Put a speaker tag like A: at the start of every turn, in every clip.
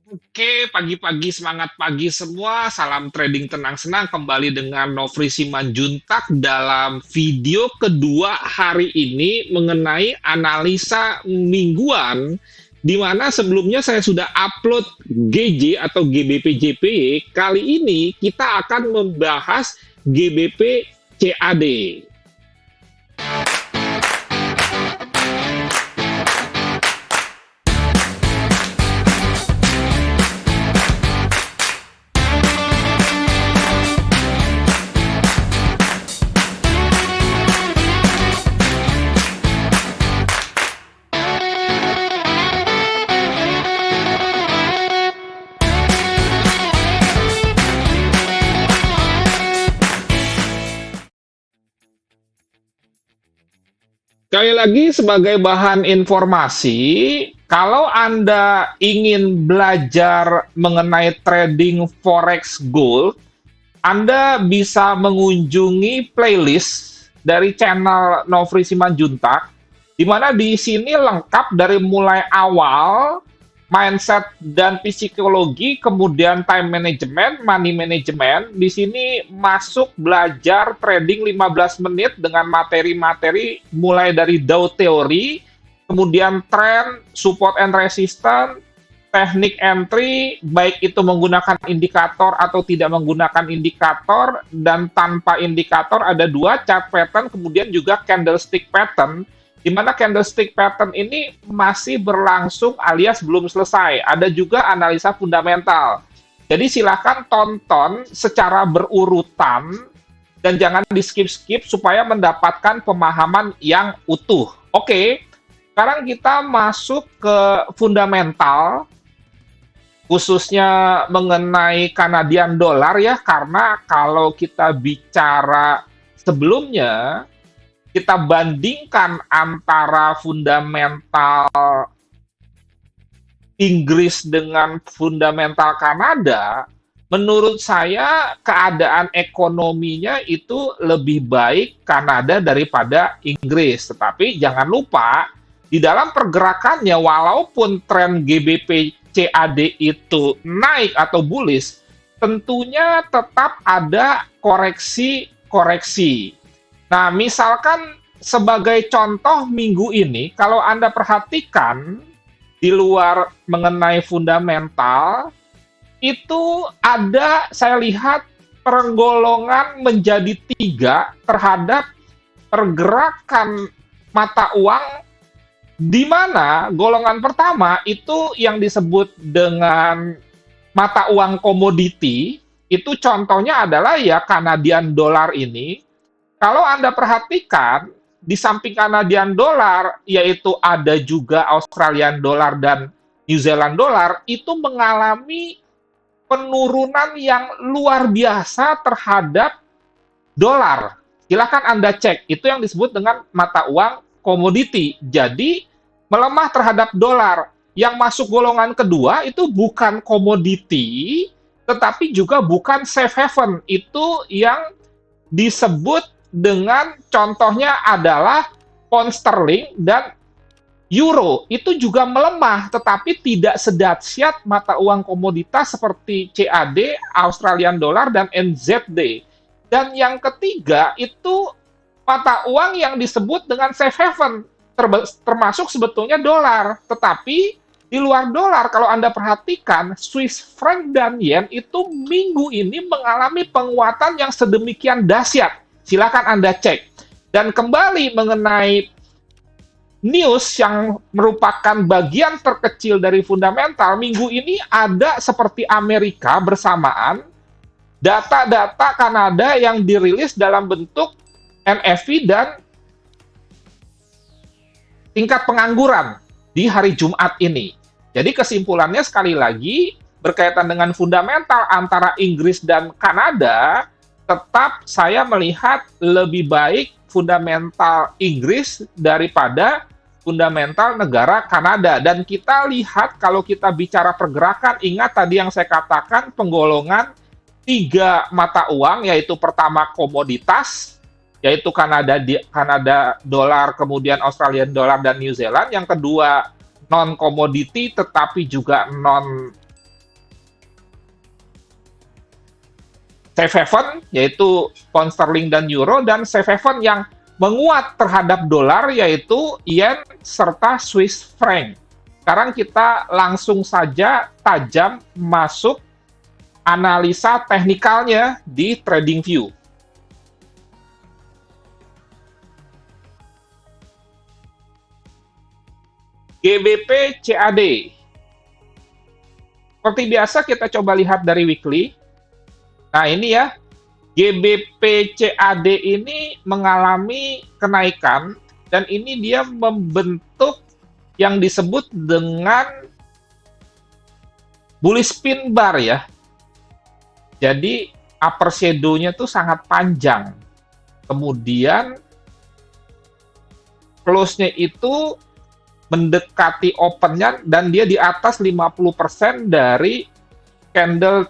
A: Oke, pagi-pagi semangat pagi semua. Salam trading tenang senang kembali dengan Nofri Simanjuntak dalam video kedua hari ini mengenai analisa mingguan di mana sebelumnya saya sudah upload GJ atau GBP JPY. Kali ini kita akan membahas GBP CAD. Sekali lagi sebagai bahan informasi, kalau Anda ingin belajar mengenai trading forex gold, Anda bisa mengunjungi playlist dari channel Nofri Simanjuntak, di mana di sini lengkap dari mulai awal mindset dan psikologi, kemudian time management, money management. Di sini masuk belajar trading 15 menit dengan materi-materi mulai dari Dow Theory, kemudian trend, support and resistance, teknik entry, baik itu menggunakan indikator atau tidak menggunakan indikator, dan tanpa indikator ada dua, chart pattern, kemudian juga candlestick pattern, di mana candlestick pattern ini masih berlangsung alias belum selesai. Ada juga analisa fundamental. Jadi silakan tonton secara berurutan dan jangan di-skip-skip supaya mendapatkan pemahaman yang utuh. Oke, sekarang kita masuk ke fundamental, khususnya mengenai Canadian dollar ya, karena kalau kita bicara sebelumnya, kita bandingkan antara fundamental Inggris dengan fundamental Kanada, menurut saya keadaan ekonominya itu lebih baik Kanada daripada Inggris. Tetapi jangan lupa, di dalam pergerakannya, walaupun tren GBP CAD itu naik atau bullish, tentunya tetap ada koreksi-koreksi. Nah, misalkan sebagai contoh minggu ini, kalau Anda perhatikan di luar mengenai fundamental, itu ada, saya lihat, penggolongan menjadi 3 terhadap pergerakan mata uang, di mana golongan pertama itu yang disebut dengan mata uang komoditi, itu contohnya adalah ya Canadian dollar ini. Kalau Anda perhatikan, di samping Canadian dollar, yaitu ada juga Australian dollar dan New Zealand dollar, itu mengalami penurunan yang luar biasa terhadap dolar. Silakan Anda cek, itu yang disebut dengan mata uang komoditi. Jadi, melemah terhadap dolar. Yang masuk golongan kedua itu bukan komoditi, tetapi juga bukan safe haven. Itu yang disebut dengan contohnya adalah pound sterling dan euro. Itu juga melemah, tetapi tidak sedahsyat mata uang komoditas seperti CAD, Australian dollar, dan NZD. Dan yang ketiga itu mata uang yang disebut dengan safe haven, termasuk sebetulnya dolar. Tetapi di luar dolar, kalau Anda perhatikan, Swiss franc dan yen itu minggu ini mengalami penguatan yang sedemikian dahsyat. Silakan Anda cek. Dan kembali mengenai news yang merupakan bagian terkecil dari fundamental, minggu ini ada seperti Amerika bersamaan, data-data Kanada yang dirilis dalam bentuk NFP dan tingkat pengangguran di hari Jumat ini. Jadi kesimpulannya sekali lagi, berkaitan dengan fundamental antara Inggris dan Kanada, tetap saya melihat lebih baik fundamental Inggris daripada fundamental negara Kanada. Dan kita lihat kalau kita bicara pergerakan, ingat tadi yang saya katakan, penggolongan 3 mata uang, yaitu pertama komoditas, yaitu Kanada dolar, kemudian Australian dollar dan New Zealand. Yang kedua non komoditi tetapi juga non safe haven, yaitu pound sterling dan euro, dan safe haven yang menguat terhadap dolar, yaitu yen serta Swiss franc. Sekarang kita langsung saja tajam masuk analisa teknikalnya di TradingView. GBP CAD. Seperti biasa kita coba lihat dari weekly. Nah ini ya, GBP CAD ini mengalami kenaikan dan ini dia membentuk yang disebut dengan bullish pin bar ya. Jadi upper shadow-nya tuh sangat panjang. Kemudian close-nya itu mendekati open-nya dan dia di atas 50% dari candle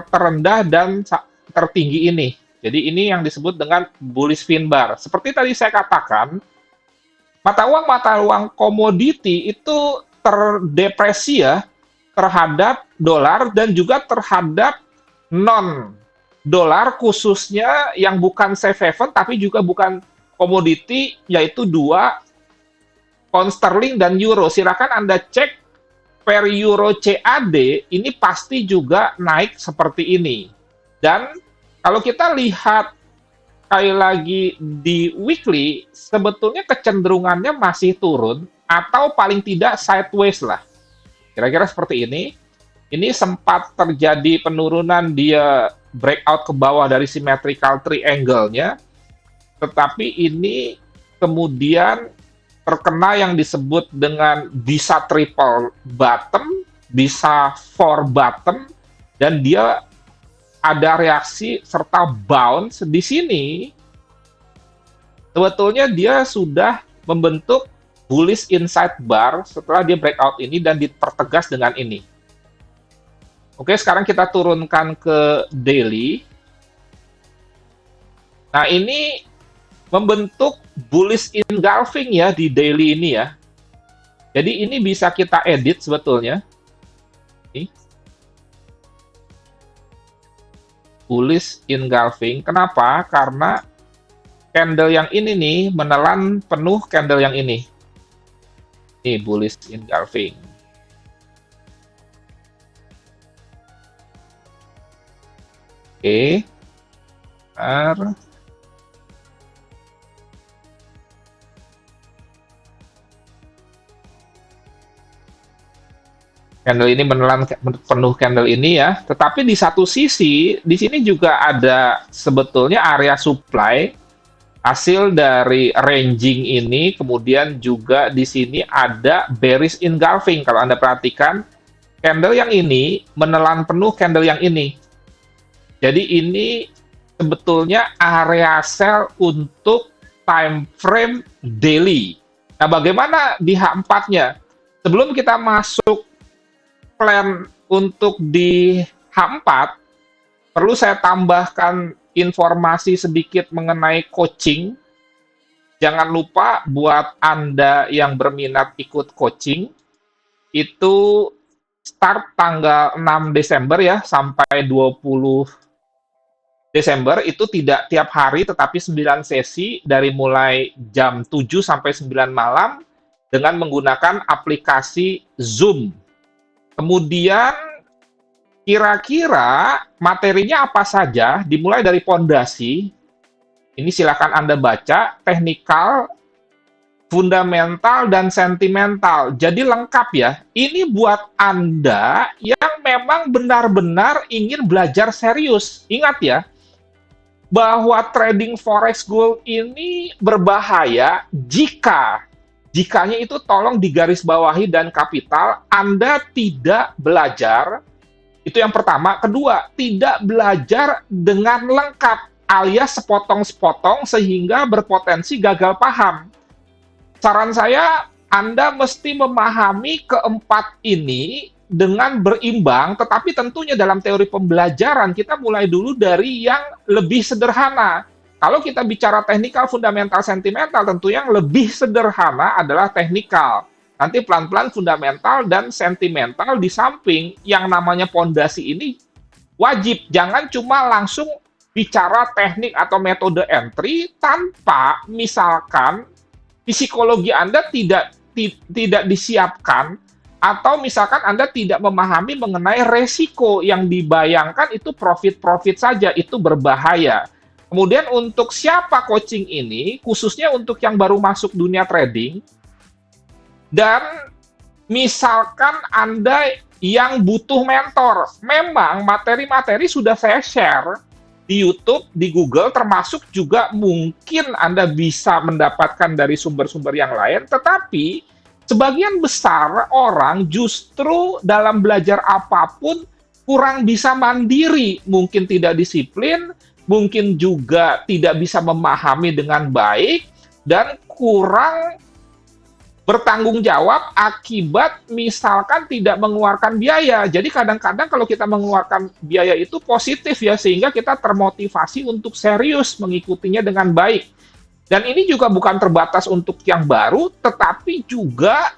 A: terendah dan tertinggi ini. Jadi ini yang disebut dengan bullish pin bar. Seperti tadi saya katakan, mata uang komoditi itu terdepresi ya terhadap dolar dan juga terhadap non-dolar, khususnya yang bukan safe haven tapi juga bukan komoditi, yaitu dua, pound sterling dan euro. Silakan Anda cek per euro CAD, ini pasti juga naik seperti ini. Dan kalau kita lihat sekali lagi di weekly, sebetulnya kecenderungannya masih turun atau paling tidak sideways lah. Kira-kira seperti ini. Ini sempat terjadi penurunan, dia breakout ke bawah dari symmetrical triangle-nya, tetapi ini kemudian terkena yang disebut dengan bisa triple bottom, bisa four bottom, dan dia ada reaksi serta bounce di sini. Sebetulnya dia sudah membentuk bullish inside bar setelah dia breakout ini dan dipertegas dengan ini. Oke, sekarang kita turunkan ke daily. Nah, ini membentuk bullish engulfing ya di daily ini ya. Jadi ini bisa kita edit sebetulnya. Ini. Bullish engulfing. Kenapa? Karena candle yang ini nih menelan penuh candle yang ini. Ini bullish engulfing. Oke. Candle ini menelan penuh candle ini ya. Tetapi di satu sisi, di sini juga ada sebetulnya area supply hasil dari ranging ini. Kemudian juga di sini ada bearish engulfing. Kalau Anda perhatikan, candle yang ini menelan penuh candle yang ini. Jadi ini sebetulnya area sell untuk time frame daily. Nah, bagaimana di H4-nya? Sebelum kita masuk plan untuk di H4, perlu saya tambahkan informasi sedikit mengenai coaching. Jangan lupa buat Anda yang berminat ikut coaching, itu start tanggal 6 Desember ya, sampai 20 Desember, itu tidak tiap hari, tetapi 9 sesi dari mulai jam 7 sampai 9 malam dengan menggunakan aplikasi Zoom. Kemudian, kira-kira materinya apa saja, dimulai dari pondasi. Ini silakan Anda baca, teknikal, fundamental, dan sentimental. Jadi lengkap ya. Ini buat Anda yang memang benar-benar ingin belajar serius. Ingat ya, bahwa trading forex gold ini berbahaya jikanya itu tolong digarisbawahi dan kapital, Anda tidak belajar. Itu yang pertama. Kedua, tidak belajar dengan lengkap alias sepotong-sepotong sehingga berpotensi gagal paham. Saran saya, Anda mesti memahami keempat ini dengan berimbang, tetapi tentunya dalam teori pembelajaran kita mulai dulu dari yang lebih sederhana. Kalau kita bicara teknikal, fundamental, sentimental, tentu yang lebih sederhana adalah teknikal. Nanti pelan-pelan fundamental dan sentimental di samping yang namanya pondasi ini wajib. Jangan cuma langsung bicara teknik atau metode entry tanpa misalkan psikologi Anda tidak disiapkan, atau misalkan Anda tidak memahami mengenai resiko yang dibayangkan itu profit-profit saja, itu berbahaya. Kemudian untuk siapa coaching ini, khususnya untuk yang baru masuk dunia trading, dan misalkan Anda yang butuh mentor, memang materi-materi sudah saya share di YouTube, di Google, termasuk juga mungkin Anda bisa mendapatkan dari sumber-sumber yang lain, tetapi sebagian besar orang justru dalam belajar apapun kurang bisa mandiri, mungkin tidak disiplin, mungkin juga tidak bisa memahami dengan baik, dan kurang bertanggung jawab akibat misalkan tidak mengeluarkan biaya. Jadi kadang-kadang kalau kita mengeluarkan biaya itu positif ya, sehingga kita termotivasi untuk serius mengikutinya dengan baik. Dan ini juga bukan terbatas untuk yang baru, tetapi juga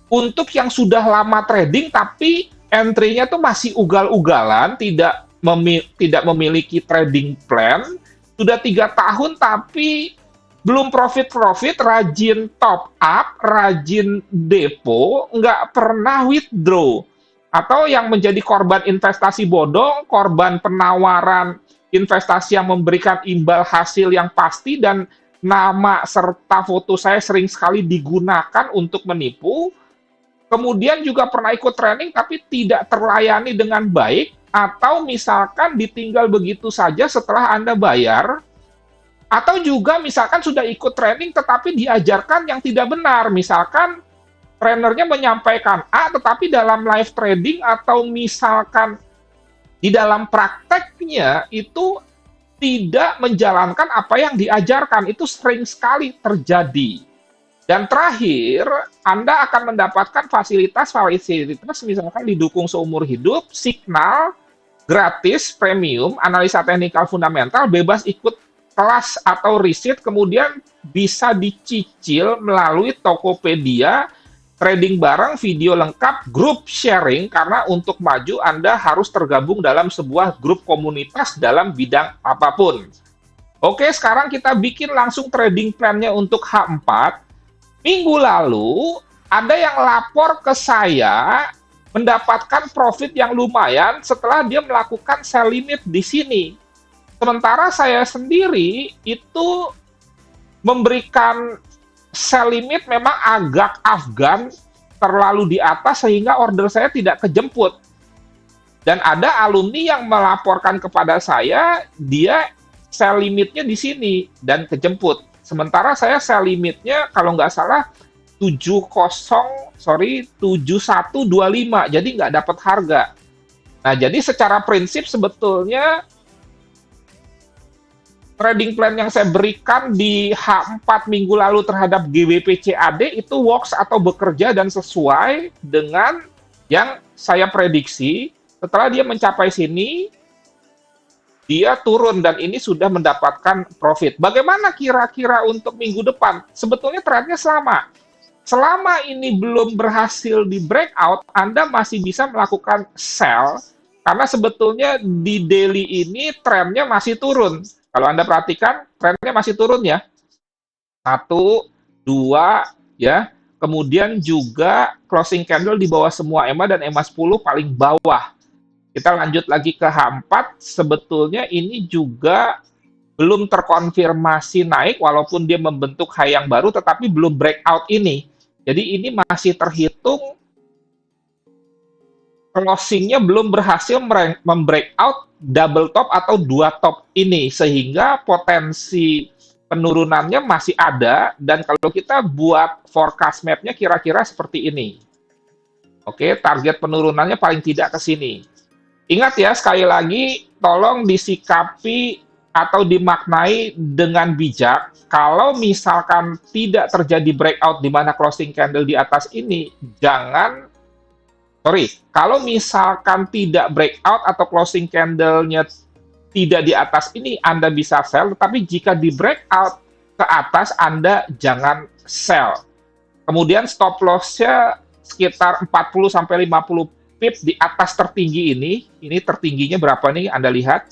A: untuk yang sudah lama trading tapi entry-nya tuh masih ugal-ugalan, tidak memiliki trading plan, sudah 3 tahun tapi belum profit-profit, rajin top up, rajin depo, nggak pernah withdraw. Atau yang menjadi korban investasi bodong, korban penawaran investasi yang memberikan imbal hasil yang pasti, dan nama serta foto saya sering sekali digunakan untuk menipu. Kemudian juga pernah ikut training tapi tidak terlayani dengan baik, atau misalkan ditinggal begitu saja setelah Anda bayar. Atau juga misalkan sudah ikut training tetapi diajarkan yang tidak benar. Misalkan trainernya menyampaikan A, tetapi dalam live trading atau misalkan di dalam prakteknya itu tidak menjalankan apa yang diajarkan. Itu sering sekali terjadi. Dan terakhir, Anda akan mendapatkan fasilitas misalkan didukung seumur hidup, signal, gratis, premium, analisa teknikal fundamental, bebas ikut kelas atau riset, kemudian bisa dicicil melalui Tokopedia, trading bareng, video lengkap, grup sharing, karena untuk maju Anda harus tergabung dalam sebuah grup komunitas dalam bidang apapun. Oke, sekarang kita bikin langsung trading plan-nya untuk H4. Minggu lalu, ada yang lapor ke saya mendapatkan profit yang lumayan setelah dia melakukan sell limit di sini. Sementara saya sendiri itu memberikan sell limit memang agak afgan, terlalu di atas sehingga order saya tidak kejemput. Dan ada alumni yang melaporkan kepada saya, dia sell limitnya di sini dan kejemput. Sementara saya sell limitnya kalau nggak salah 7125, jadi nggak dapat harga. Nah, jadi secara prinsip sebetulnya trading plan yang saya berikan di H4 minggu lalu terhadap GBP CAD itu works atau bekerja dan sesuai dengan yang saya prediksi. Setelah dia mencapai sini, dia turun dan ini sudah mendapatkan profit. Bagaimana kira-kira untuk minggu depan? Sebetulnya trendnya sama. Selama ini belum berhasil di breakout, Anda masih bisa melakukan sell, karena sebetulnya di daily ini trennya masih turun. Kalau Anda perhatikan, trennya masih turun ya. 1, 2, ya. Kemudian juga closing candle di bawah semua EMA dan EMA 10 paling bawah. Kita lanjut lagi ke H4, sebetulnya ini juga belum terkonfirmasi naik, walaupun dia membentuk high yang baru, tetapi belum breakout ini. Jadi ini masih terhitung closing-nya belum berhasil membreakout double top atau 2 top ini, sehingga potensi penurunannya masih ada, dan kalau kita buat forecast map-nya kira-kira seperti ini. Oke, target penurunannya paling tidak ke sini. Ingat ya, sekali lagi, tolong disikapi atau dimaknai dengan bijak. Kalau misalkan tidak terjadi breakout di mana closing candle di atas ini, kalau misalkan tidak breakout atau closing candle-nya tidak di atas ini, Anda bisa sell, tetapi jika di breakout ke atas, Anda jangan sell. Kemudian stop loss-nya sekitar 40-50 pip di atas tertinggi ini tertingginya berapa nih Anda lihat?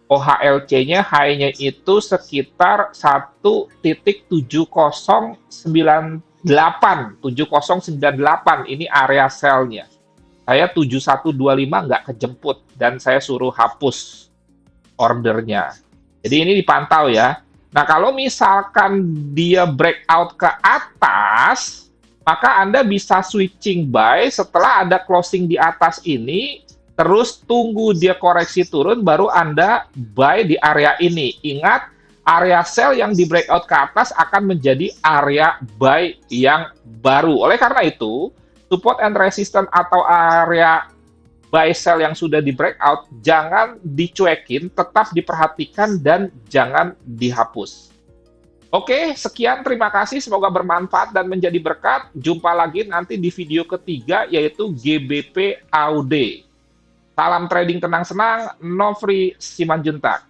A: OHLC-nya high-nya itu sekitar 1.7098. Ini area sell-nya. Saya 7125 nggak kejemput dan saya suruh hapus ordernya. Jadi ini dipantau ya. Nah, kalau misalkan dia breakout ke atas, maka Anda bisa switching buy setelah ada closing di atas ini, terus tunggu dia koreksi turun, baru Anda buy di area ini. Ingat, area sell yang di breakout ke atas akan menjadi area buy yang baru. Oleh karena itu, support and resistance atau area buy sell yang sudah di breakout jangan dicuekin, tetap diperhatikan dan jangan dihapus. Oke, sekian, terima kasih, semoga bermanfaat dan menjadi berkat. Jumpa lagi nanti di video ketiga, yaitu GBP AUD. Salam trading tenang senang, Nofri Simanjuntak.